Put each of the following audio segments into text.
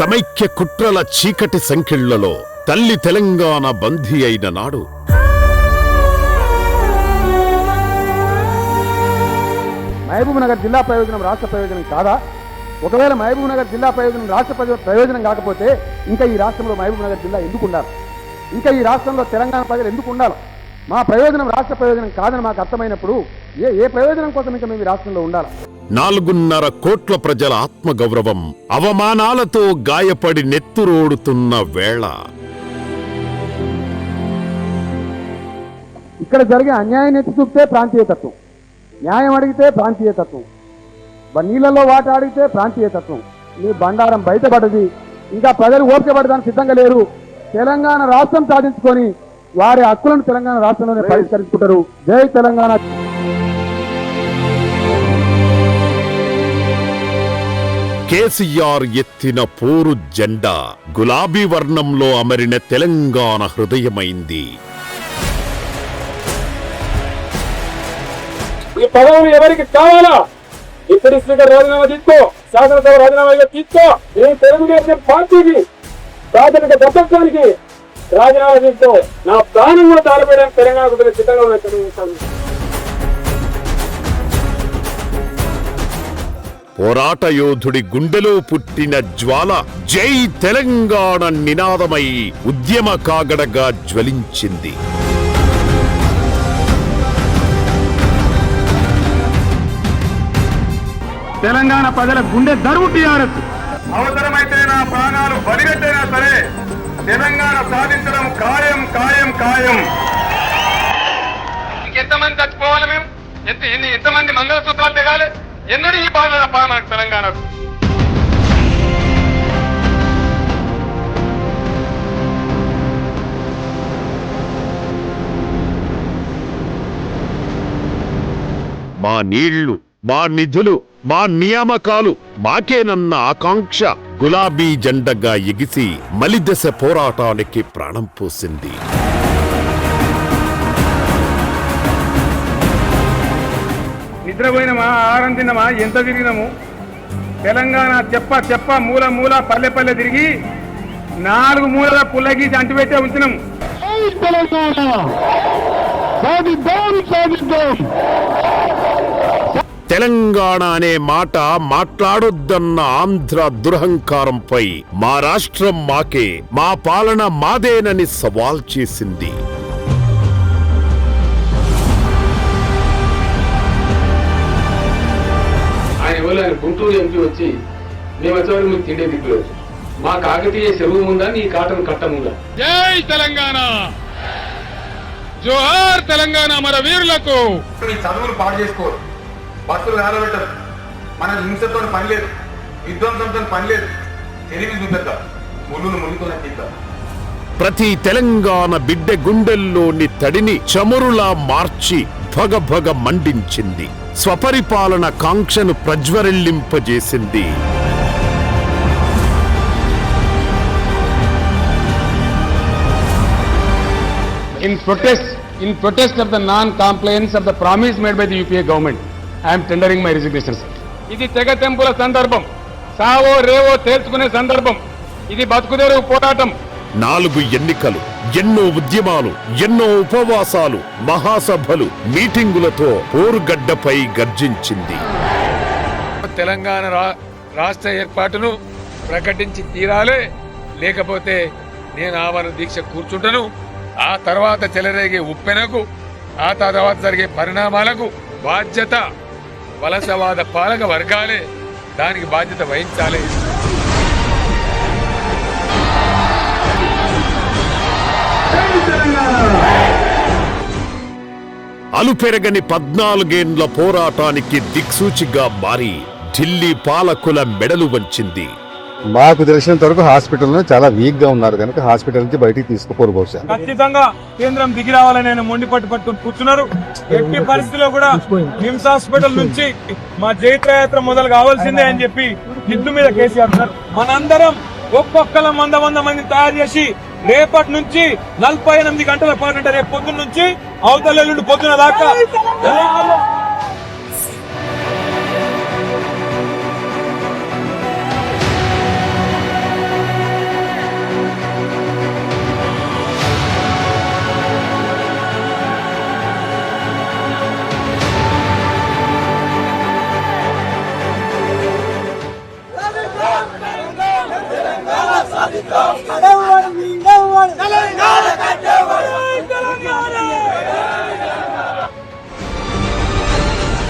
సమైక్య కుట్రల చీకటి సంకెళ్లలో తల్లి తెలంగాణ బందీ అయిన నాడు మహబూబ్ నగర్ జిల్లా ప్రయోజనం రాష్ట్ర ప్రయోజనం కాదా? ఒకవేళ మహబూబ్ నగర్ జిల్లా ప్రయోజనం రాష్ట్ర ప్రయోజనం కాకపోతే ఇంకా ఈ రాష్ట్రంలో మహబూబ్ నగర్ జిల్లా ఎందుకు ఉండాలి? ఇంకా ఈ రాష్ట్రంలో తెలంగాణ ప్రజలు ఎందుకు ఉండాలి? మా ప్రయోజనం రాష్ట్ర ప్రయోజనం కాదని మాకు అర్థమైనప్పుడు ఏ ప్రయోజనం కోసం ఇంకా మేము ఈ రాష్ట్రంలో ఉండాలి? 4.5 కోట్ల ప్రజల ఆత్మగౌరవం అవమానాలతో గాయపడి నెత్తురోడుతున్న వేళ ఇక్కడ జరిగే అన్యాయం ఎత్తి చూపితే ప్రాంతీయతత్వం, న్యాయం అడిగితే ప్రాంతీయతత్వం, నీళ్లలో వాట అడిగితే ప్రాంతీయతత్వం. మీ బండారం బయటపడది. ఇంకా ప్రజలు ఓపిక పడడానికి సిద్ధంగా లేరు. తెలంగాణ రాష్ట్రం సాధించుకొని వారి హక్కులను తెలంగాణ రాష్ట్రంలోనే పరిష్కరించుకుంటారు. జై తెలంగాణ. కేసీఆర్ ఎత్తిన పోరు జెండా గులాబీ వర్ణంలో అమరిన తెలంగాణ హృదయమైంది. ఈ పదవులు ఎవరికి కావాలా? ఇప్పుడు స్పీకర్ రాజీనామా తీసుకో, శాసనసభ రాజీనామా తీసుకో. నేను తెలుగుదేశం పార్టీకి ప్రాథమిక దత్తత్వానికి రాజీనామా తీసుకో. నా ప్రాణం కూడా తాళపడడానికి తెలంగాణ కుటుంబ సిద్ధంగా ఉన్నాయి. పోరాట యోధుడి గుండెలో పుట్టిన జ్వాల జై తెలంగాణ నినాదమై ఉద్యమ కాగడగా జ్వలించింది. తెలంగాణ ప్రజల గుండె దరువు టీఆర్ఎస్. అవసరమైతే నా ప్రాణాలు బలిగట్టైనా సరే తెలంగాణ సాధించడం ఖాయం ఖాయం ఖాయం. ఇంకెంతమంది చచ్చిపోవాలి? మేము ఎంతమంది మంగళసూత్రాలు తెగాలి? ఎన్నడూ ఈ బాధ తప్ప మనకు తెలంగాణకు. మా నీళ్లు, మా నిధులు, మా నియామకాలు మాకేనన్న ఆకాంక్ష గులాబీ జెండగా ఎగిసి మలిదశ పోరాటానికి ప్రాణం పోసింది. నిద్రపోయినమా, ఆహారం తిన్నమా, ఎంత తిరిగినాము? తెలంగాణ చెప్ప మూల మూల పల్లె పల్లె తిరిగి 4 మూలల పుల్లగీసి అంటిపెట్టే ఉంచినాము. తెలంగాణ అనే మాట మాట్లాడొద్దన్న ఆంధ్ర దురహంకారంపై మా రాష్ట్రం మాకే, మా పాలన మాదేనని సవాల్ చేసింది. ఆయన గుంటూరు ఎంపీ వచ్చి మేము వచ్చేవారు మీకు తిండే దిక్కులేదు. మా కాకతీయ చెరువు ముందా, నీ కాటన్ కట్ట ముందా? జై తెలంగాణ, జోహార్ తెలంగాణ మన వీరులకు. మీ చదువులు పాడు చేసుకోరు, బస్సులు వేలబెట్టరు, మన హింసతో పని లేదు, విధ్వంసంతో పని లేదు. తెలివి చూపెద్దాం, ముళ్ళును ముళ్ళుతోనే తీద్దాం. ప్రతి తెలంగాణ బిడ్డ గుండెల్లోని తడిని చమురులా మార్చి భగభగ మండించింది. స్వపరిపాలన కాంక్షను ప్రజ్వరిల్లింపజేసింది. In protest of the non-compliance of the promise made by the UPA government, I am tendering my resignation. ఇది తెగతెంపుల సందర్భం, సావో రేవో తేల్చుకునే సందర్భం. ఇది బతుకుదేరు పోరాటం. 4 ఎన్నికలు, ఎన్నో ఉద్యమాలు, ఎన్నో ఉపవాసాలు, మహాసభలు, మీటింగులతో పోరుగడ్డపై గర్జించింది. తెలంగాణ రాష్ట్ర ఏర్పాటును ప్రకటించి తీరాలే, లేకపోతే నేను ఆవరణ దీక్ష కూర్చుంటాను. ఆ తర్వాత చెలరేగే ఉప్పెనకు, ఆ తర్వాత జరిగే పరిణామాలకు బాధ్యత వలసవాద పాలక వర్గాలే దానికి బాధ్యత వహించాలి. అలుపెరగని 14 ఏళ్ల పోరాటానికి దిక్సూచిగా మారి ఢిల్లీ పాలకుల మెడలు వంచింది. మాకు తెలిసినంత వరకు హాస్పిటల్లో చాలా వీక్ గా ఉన్నారు కనుక హాస్పిటల్ నుంచి బయటికి తీసుకుపోరు. బహుశా ఖచ్చితంగా కేంద్రం దిగి రావాలని ఆయన మొండి పట్టుకొని కూర్చున్నారు. ఎట్టి పరిస్థితిలో కూడా నిమ్స్ హాస్పిటల్ నుంచి మా జైత్రయాత్ర మొదలు కావాల్సిందే అని చెప్పి జిడ్డు మీద కేసీఆర్ సార్. మనందరం ఒక్కొక్కల 100 మంది తయారు చేసి రేపటి నుంచి 48 గంటల పాటు, అంటే రేపు పొద్దున్న నుంచి అవతల పొద్దున దాకా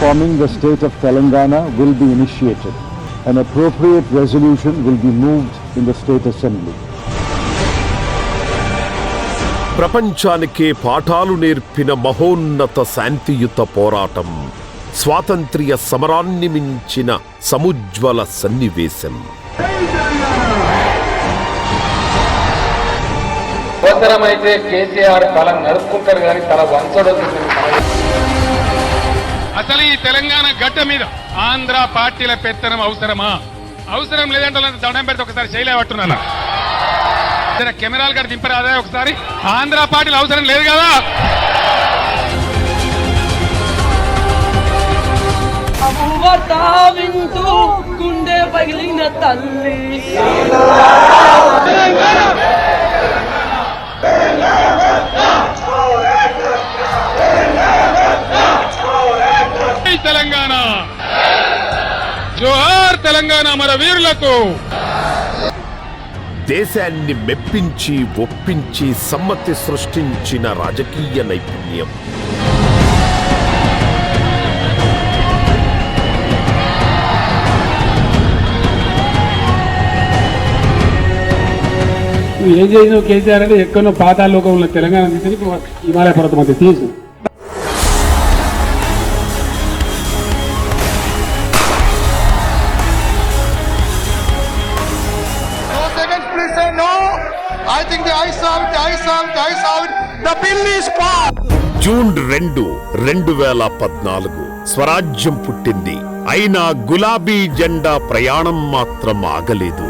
forming the state of Telangana will be initiated. An appropriate resolution will be moved in the State Assembly. ప్రపంచానికే పాఠాలు నేర్పిన మహోన్నత శాంతియుత పోరాటం, స్వాతంత్ర్య సమరాన్ని మించిన సముజ్వల సన్నివేశం. అవసరమైతే కేసీఆర్ తల నరుక్కుంటారు కానీ తల వంచడం. అసలు ఈ తెలంగాణ గడ్డ మీద ఆంధ్ర పార్టీల పెత్తనం అవసరమా? అవసరం లేదంటే దండం పెడితే ఒకసారి శైలే పట్టున్నా కెమెరాలు గారు దింపరాదా ఒకసారి? ఆంధ్ర పార్టీలు అవసరం లేదు కదా. గుండె పగిలిన తల్లి తెలంగాణ, జోహార్ తెలంగాణ మన వీరులకు. దేశాన్ని మెప్పించి ఒప్పించి సమ్మతి సృష్టించిన రాజకీయ నైపుణ్యం, నువ్వు ఏం చేసినావు కేసీఆర్ అంటే ఎక్కడో పాతాళలోకంలో తెలంగాణ తీసుకుని హిమాలయ పర్వతం మధ్య తీసు. జూన్ 2, 2014 స్వరాజ్యం పుట్టింది. అయినా గులాబీ జెండా ప్రయాణం మాత్రం ఆగలేదు.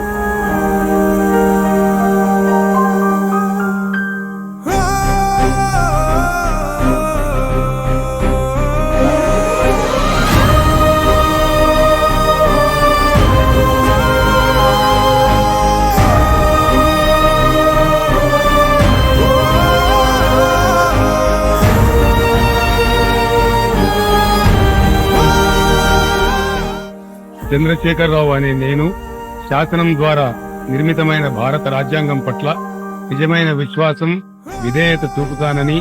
చంద్రశేఖరరావు అనే నేను శాసనం ద్వారా నిర్మితమైన భారత రాజ్యాంగం పట్ల నిజమైన విశ్వాసం, విధేయత చూపుతానని,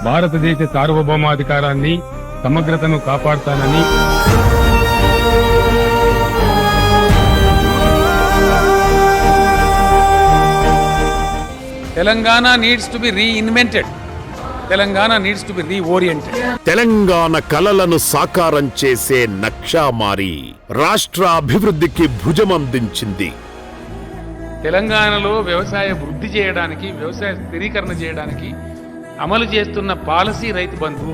భారతదేశ సార్వభౌమాధికారాన్ని, సమగ్రతను కాపాడుతానని. Telangana needs to be reinvented. Telangana needs to be reoriented. Telangana కలలను సాకారం చేసే నక్షా మారి రాష్ట్ర అభివృద్ధికి భుజమందించింది. తెలంగాణలో వ్యవసాయ వృద్ధి చేయడానికి, వ్యవసాయ స్థిరీకరణ చేయడానికి అమలు చేస్తున్న పాలసీ రైతు బంధు.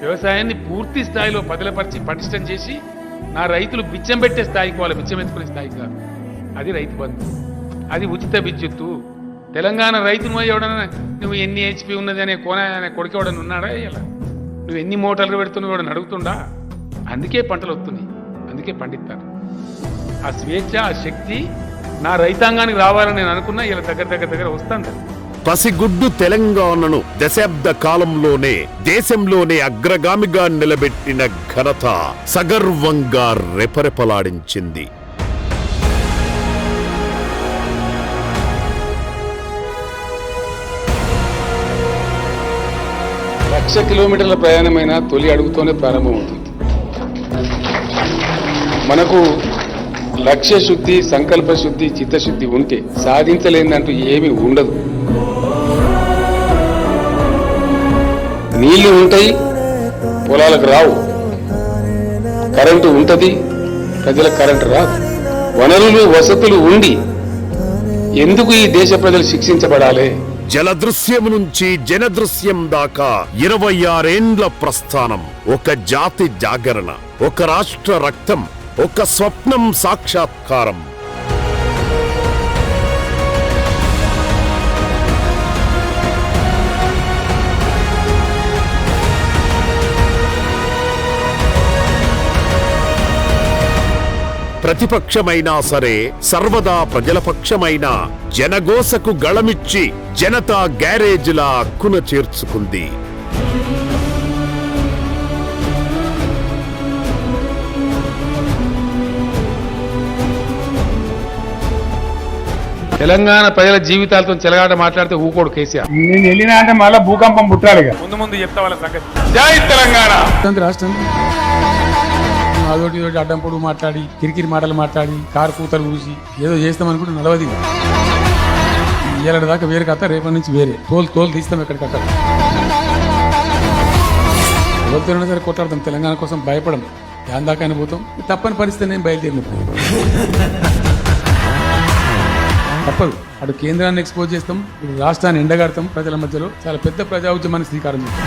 వ్యవసాయాన్ని పూర్తి స్థాయిలో పదిలపరిచి పటిష్టం చేసి నా రైతులు బిచ్చం పెట్టే స్థాయికి, వాళ్ళ బిచ్చం ఎత్తుకునే స్థాయికి కాదు. అది రైతు బంధు. అది ఉచిత విద్యుత్తు. తెలంగాణ రైతును ఎవడన్నా నువ్వు ఎన్ని హెచ్పి ఉన్నది అనే అనే కొడుకు ఎవడన్నా ఉన్నాడా? ఇలా నువ్వు ఎన్ని మోటార్లు పెడుతున్నావు ఎవడని అడుగుతుండా? అందుకే పంటలు వస్తున్నాయి, అందుకే పండిస్తారు. ఆ స్వేచ్ఛ, ఆ శక్తి నా రైతాంగానికి రావాలని నేను అనుకున్నా. ఇలా దగ్గర వస్తాను. పసిగుడ్డు తెలంగాణను దశాబ్ద కాలంలోనే దేశంలోనే అగ్రగామిగా నిలబెట్టిన ఘనత సగర్వంగా రెపరెపలాడించింది. లక్ష కిలోమీటర్ల ప్రయాణమైన తొలి అడుగుతోనే ప్రారంభమవుతుంది. మనకు లక్ష్య శుద్ధి, సంకల్ప శుద్ధి, చిత్తశుద్ధి ఉంటే సాధించలేదంటూ ఏమీ ఉండదు. నీళ్లు ఉంటాయి, పొలాలకు రావు. కరెంటు ఉంటది, ప్రజలకు కరెంటు రాదు. వనరులు, వసతులు ఉండి ఎందుకు ఈ దేశ ప్రజలు శిక్షించబడాలి? జలదృశ్యం నుంచి జనదృశ్యం దాకా 26 ఏండ్ల ప్రస్థానం. ఒక జాతి జాగరణ, ఒక రాష్ట్ర రక్తం, ఒక స్వప్నం సాక్షాత్కారం. ప్రతిపక్షమైనా సరే, సర్వదా ప్రజల పక్షమైన జనగోసకు గళమిచ్చి జనతా గ్యారేజ్లా అక్కున చేర్చుకుంది. తెలంగాణ ప్రజల జీవితాలతో చెలగాట మాట్లాడితే ఊకోడు కేసీఆర్. నేను వెళ్ళినా అంటే మళ్ళీ భూకంపం పుట్టాలి ఇక. ముందు ముందు చెప్తా వాళ్ళ సంగతి. జై తెలంగాణ. రాష్ట్రం అదోటి ఇదోటి అడ్డం పొడుగు మాట్లాడి కిరికిరి మాటలు మాట్లాడి కారు కూతలు చూసి ఏదో చేస్తామనుకుంటే నడవది. ఏళ్ళ దాకా వేరే కథ, రేపటి నుంచి వేరే తోలు తీస్తాం ఎక్కడికక్కడ. ఎవరితోనైనా సరే కొట్లాడతాం, తెలంగాణ కోసం భయపడం. దాని దాకా పోతాం. తప్పని పరిస్థితి నేను బయలుదేరినప్పుడు తప్పదు. అటు కేంద్రాన్ని ఎక్స్పోజ్ చేస్తాం, ఇటు రాష్ట్రాన్ని ఎండగడతాం. ప్రజల మధ్యలో చాలా పెద్ద ప్రజా ఉద్యమానికి శ్రీకారం చుడతాం.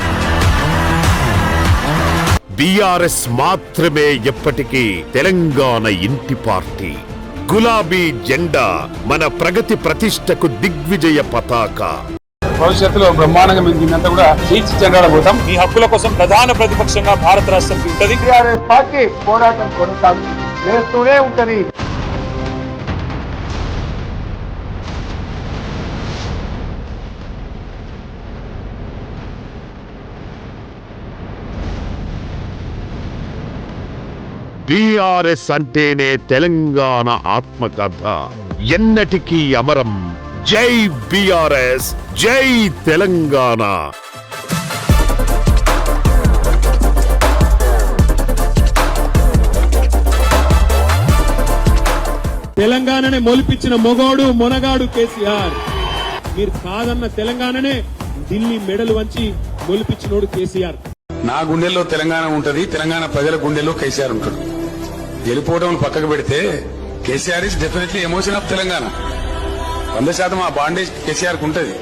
బీఆర్ఎస్ మాత్రమే ఎప్పటికీ తెలంగాణ ఇంటి పార్టీ. గులాబీ జెండా మన ప్రగతి ప్రతిష్టకు దిగ్విజయ పతాక. భవిష్యత్తులో బ్రహ్మాండంగా మేము దీన్నంతా కూడా తీర్చిదిద్దబోతాం. మీ హక్కుల కోసం ప్రధాన ప్రతిపక్షంగా భారత రాష్ట్రం ఉంటుంది. టీఆర్ఎస్ పార్టీ పోరాటం కొనసాగుతుంది, చేస్తూనే ఉంటది. బీఆర్ఎస్ అంటేనే తెలంగాణ ఆత్మకథ, ఎన్నటికీ అమరం. జై బీఆర్ఎస్, జై తెలంగాణ. తెలంగాణనే మొలిపించిన మొగోడు మొనగాడు కేసీఆర్. మీరు కాదన్న తెలంగాణనే ఢిల్లీ మెడలు వంచి మొలిపించినోడు కేసీఆర్. నా గుండెల్లో తెలంగాణ ఉంటది, తెలంగాణ ప్రజల గుండెల్లో కేసీఆర్ ఉంటాడు. గెలిపోవడం పక్కకు పెడితే KCR is definitely emotion of Telangana. 100% ఆ బాండేజ్ కేసీఆర్ కు ఉంటది.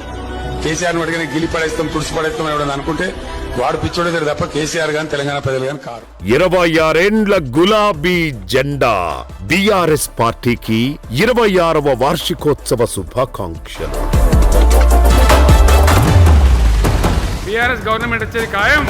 కేసీఆర్ అడిగిన గిలి పడేస్తాం, తుడిచి పడేస్తాం ఎవడని అనుకుంటే వాడు పిచ్చోడే తప్ప కేసీఆర్ గాని తెలంగాణ ప్రజలు గాని కారు. 26 గులాబీ జెండా. బీఆర్ఎస్ పార్టీకి 26వ వార్షికోత్సవ శుభాకాంక్షలు. బీఆర్ఎస్ గవర్నమెంట్ వచ్చేది ఖాయం.